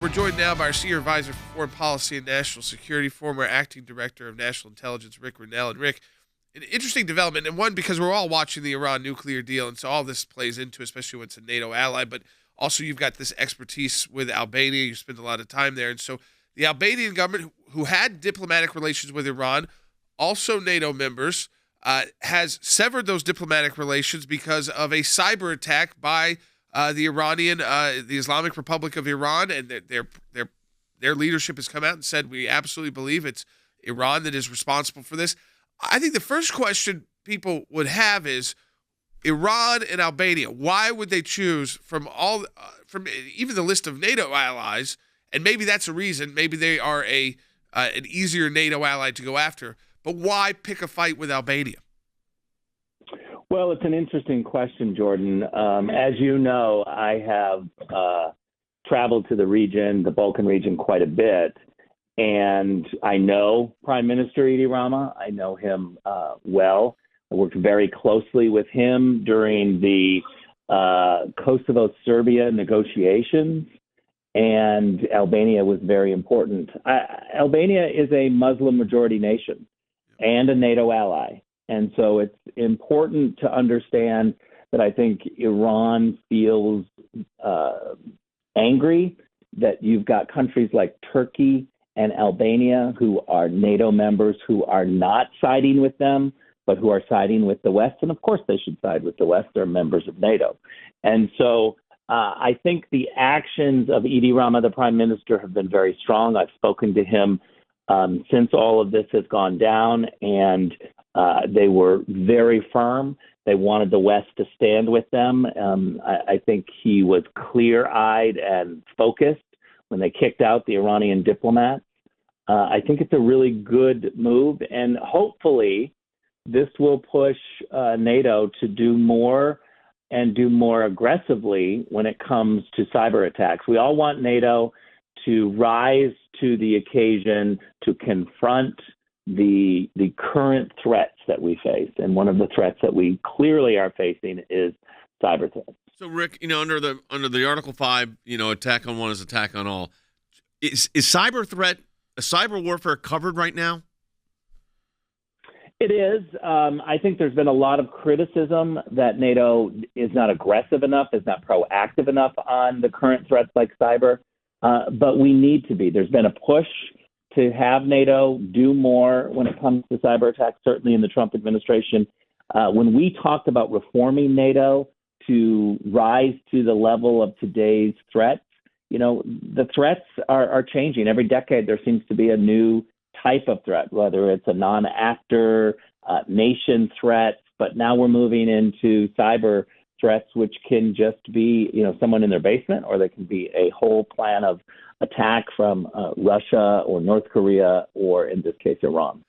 We're joined now by our Senior Advisor for Foreign Policy and National Security, former Acting Director of National Intelligence, Rick Grenell. And Rick, an interesting development, and one because we're all watching the Iran nuclear deal, and so all this plays into, especially when it's a NATO ally, but also you've got this expertise with Albania. You spent a lot of time there. And so the Albanian government, who had diplomatic relations with Iran, also NATO members, has severed those diplomatic relations because of a cyber attack by the Iranian, the Islamic Republic of Iran, and their leadership has come out and said, we absolutely believe it's Iran that is responsible for this. I think the first question people would have is Iran and Albania. Why would they choose from even the list of NATO allies? And maybe that's a reason. Maybe they are an easier NATO ally to go after. But why pick a fight with Albania? Well, it's an interesting question, Jordan. As you know, I have traveled to the region, the Balkan region, quite a bit. And I know Prime Minister Edi Rama. I know him well. I worked very closely with him during the Kosovo-Serbia negotiations. And Albania was very important. Albania is a Muslim majority nation and a NATO ally. And so it's important to understand that I think Iran feels angry that you've got countries like Turkey and Albania who are NATO members who are not siding with them, but who are siding with the West. And of course they should side with the West. They're members of NATO. And so I think the actions of Edi Rama, the prime minister, have been very strong. I've spoken to him since all of this has gone down, and they were very firm. They wanted the West to stand with them. I think he was clear-eyed and focused when they kicked out the Iranian diplomats. I think it's a really good move, and hopefully this will push NATO to do more and do more aggressively when it comes to cyber attacks. We all want NATO to rise to the occasion to confront the current threats that we face. And one of the threats that we clearly are facing is cyber threats. So, Rick, under the Article 5, attack on one is attack on all. Is cyber warfare covered right now? It is. I think there's been a lot of criticism that NATO is not aggressive enough, is not proactive enough on the current threats like cyber. But we need to be. There's been a push to have NATO do more when it comes to cyber attacks, certainly in the Trump administration. When we talked about reforming NATO to rise to the level of today's threats, the threats are changing. Every decade there seems to be a new type of threat, whether it's a non-actor, nation threat, but now we're moving into cyber threats, which can just be, someone in their basement, or they can be a whole plan of attack from Russia or North Korea, or in this case, Iran.